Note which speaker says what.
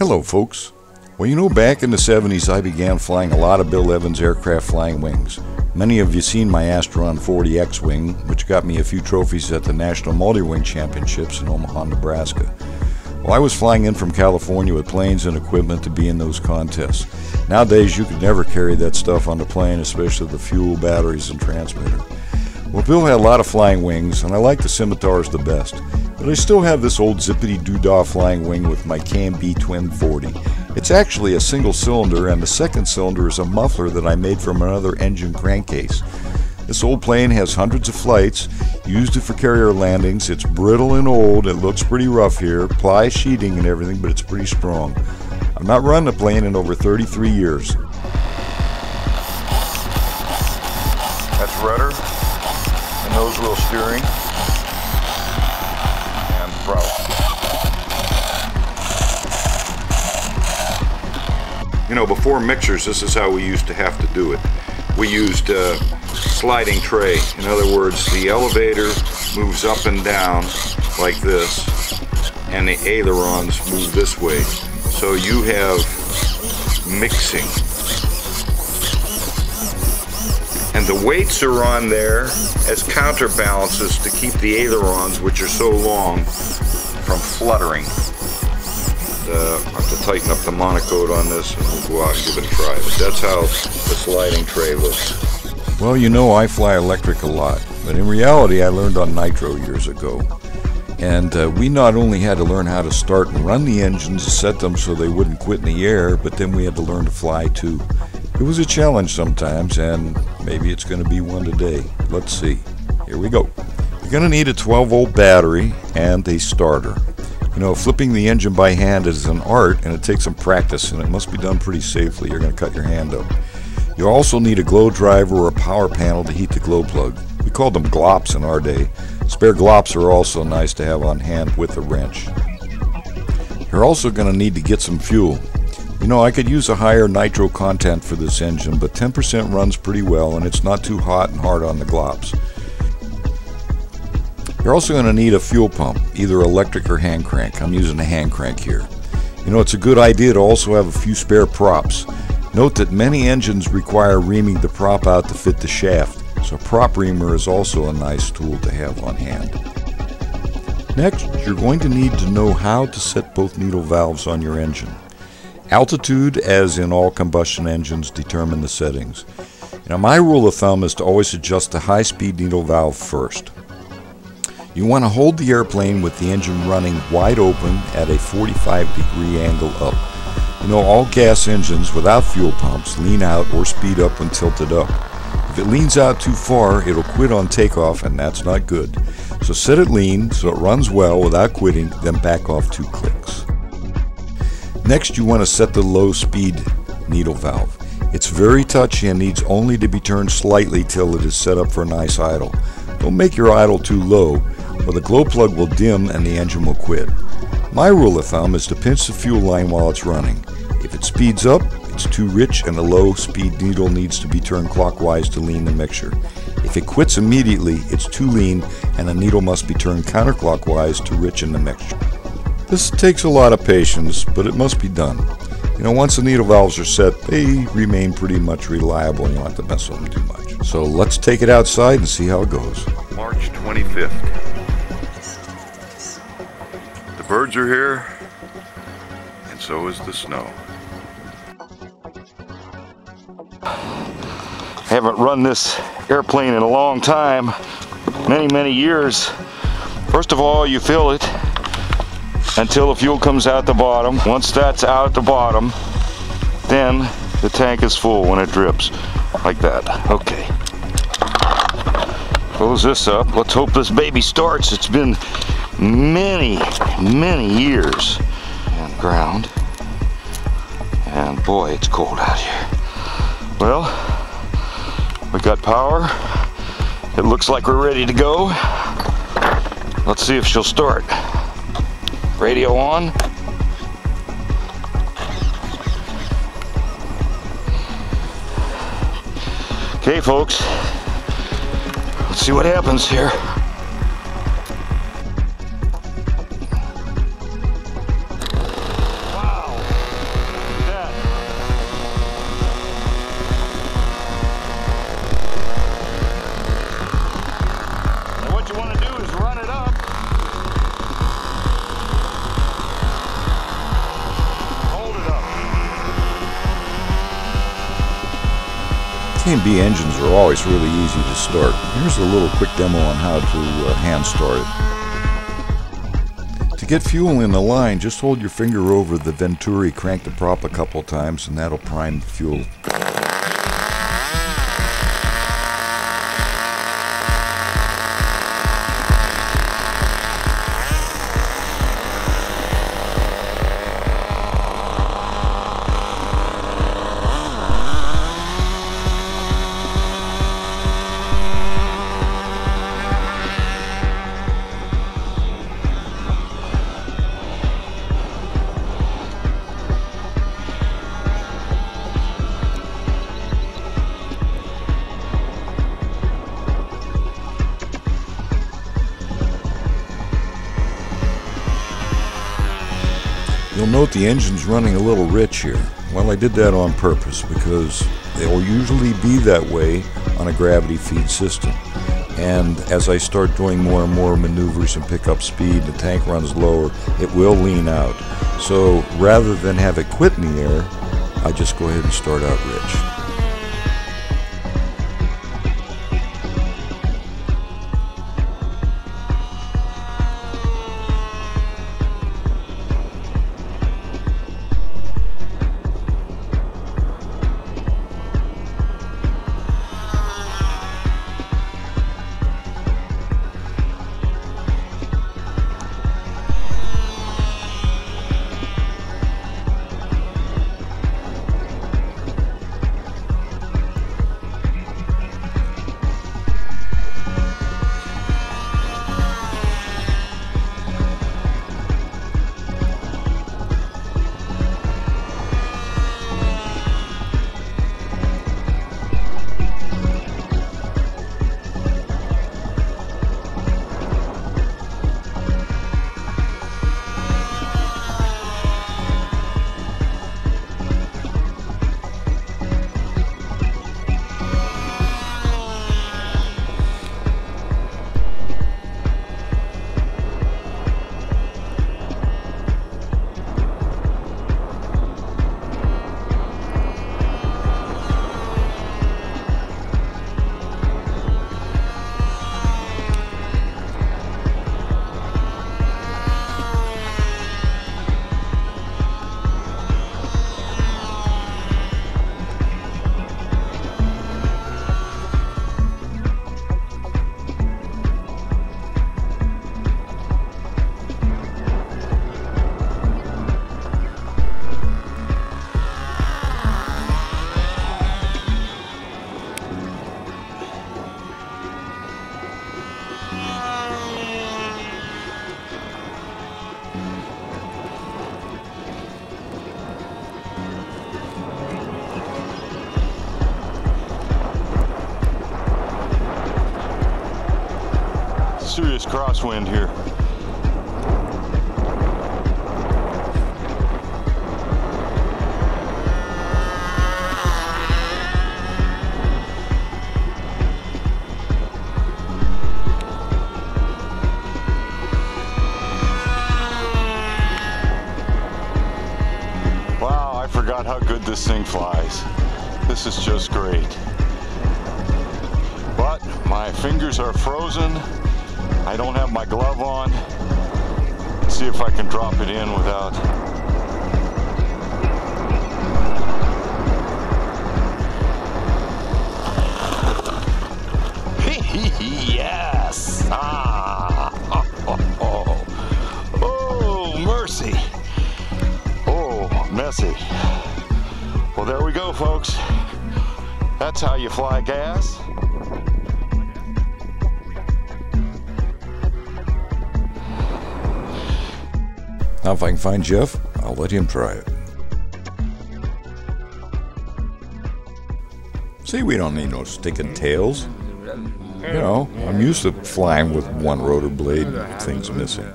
Speaker 1: Hello folks. Well, you know, back in the 70s I began flying a lot of Bill Evans aircraft flying wings. Many of you seen my Astron 40 X-Wing, which got me a few trophies at the National Multi-Wing Championships in Omaha, Nebraska. Well, I was flying in from California with planes and equipment to be in those contests. Nowadays you could never carry that stuff on the plane, especially the fuel, batteries, and transmitter. Well, Bill had a lot of flying wings, and I like the Scimitars the best. But I still have this old Zippity Doo Dah flying wing with my KMB Twin 40. It's actually a single cylinder, and the second cylinder is a muffler that I made from another engine crankcase. This old plane has hundreds of flights, used it for carrier landings. It's brittle and old, it looks pretty rough here, ply sheeting and everything, but it's pretty strong. I've not run the plane in over 33 years. That's rudder and nose wheel steering. You know, before mixers, this is how we used to have to do it. We used a sliding tray. In other words, the elevator moves up and down like this, and the ailerons move this way. So you have mixing. And the weights are on there as counterbalances to keep the ailerons, which are so long, from fluttering. I have to tighten up the monocoat on this and we'll go out and give it a try. But that's how the sliding tray looks. Well, you know, I fly electric a lot, but in reality I learned on Nitro years ago. And we not only had to learn how to start and run the engines to set them so they wouldn't quit in the air, but then we had to learn to fly too. It was a challenge sometimes, and maybe it's going to be one today. Let's see. Here we go. You're going to need a 12-volt battery and a starter. You know, flipping the engine by hand is an art, and it takes some practice, and it must be done pretty safely. You're going to cut your hand up. You also need a glow driver or a power panel to heat the glow plug. We called them glops in our day. Spare glops are also nice to have on hand with a wrench. You're also going to need to get some fuel. You know, I could use a higher nitro content for this engine, but 10% runs pretty well, and it's not too hot and hard on the glops. You're also going to need a fuel pump, either electric or hand crank. I'm using a hand crank here. You know, it's a good idea to also have a few spare props. Note that many engines require reaming the prop out to fit the shaft, so a prop reamer is also a nice tool to have on hand. Next, you're going to need to know how to set both needle valves on your engine. Altitude, as in all combustion engines, determine the settings. Now, my rule of thumb is to always adjust the high-speed needle valve first. You want to hold the airplane with the engine running wide open at a 45-degree angle up. You know, all gas engines without fuel pumps lean out or speed up when tilted up. If it leans out too far, it'll quit on takeoff, and that's not good. So set it lean so it runs well without quitting, then back off 2 clicks. Next, you want to set the low-speed needle valve. It's very touchy and needs only to be turned slightly till it is set up for a nice idle. Don't make your idle too low, or the glow plug will dim and the engine will quit. My rule of thumb is to pinch the fuel line while it's running. If it speeds up, it's too rich and the low speed needle needs to be turned clockwise to lean the mixture. If it quits immediately, it's too lean and the needle must be turned counterclockwise to richen the mixture. This takes a lot of patience, but it must be done. You know, once the needle valves are set, they remain pretty much reliable and you don't have to mess with them too much. So let's take it outside and see how it goes. March 25th. The birds are here, and so is the snow. I haven't run this airplane in a long time, many years. First of all, you fill it until the fuel comes out the bottom. Once that's out the bottom, then the tank is full when it drips, like that. Okay. Close this up. Let's hope this baby starts. It's been many years. And ground. And boy, it's cold out here. Well, we got power. It looks like we're ready to go. Let's see if she'll start. Radio on. Okay, folks. Let's see what happens here. Wow. K&B engines are always really easy to start. Here's a little quick demo on how to hand start it. To get fuel in the line, just hold your finger over the venturi, crank the prop a couple times, and that'll prime the fuel. You'll note the engine's running a little rich here. Well, I did that on purpose because they'll usually be that way on a gravity feed system. And as I start doing more and more maneuvers and pick up speed, the tank runs lower, it will lean out. So rather than have it quit in the air, I just go ahead and start out rich.
Speaker 2: Serious crosswind here. Wow, I forgot how good this thing flies. This is just great. But my fingers are frozen. I don't have my glove on. Let's see if I can drop it in without. Yes! Ah! Oh, mercy! Oh, messy. Well, there we go, folks. That's how you fly gas.
Speaker 1: Now if I can find Jeff, I'll let him try it. See, we don't need no sticking tails. You know, I'm used to flying with one rotor blade and things missing.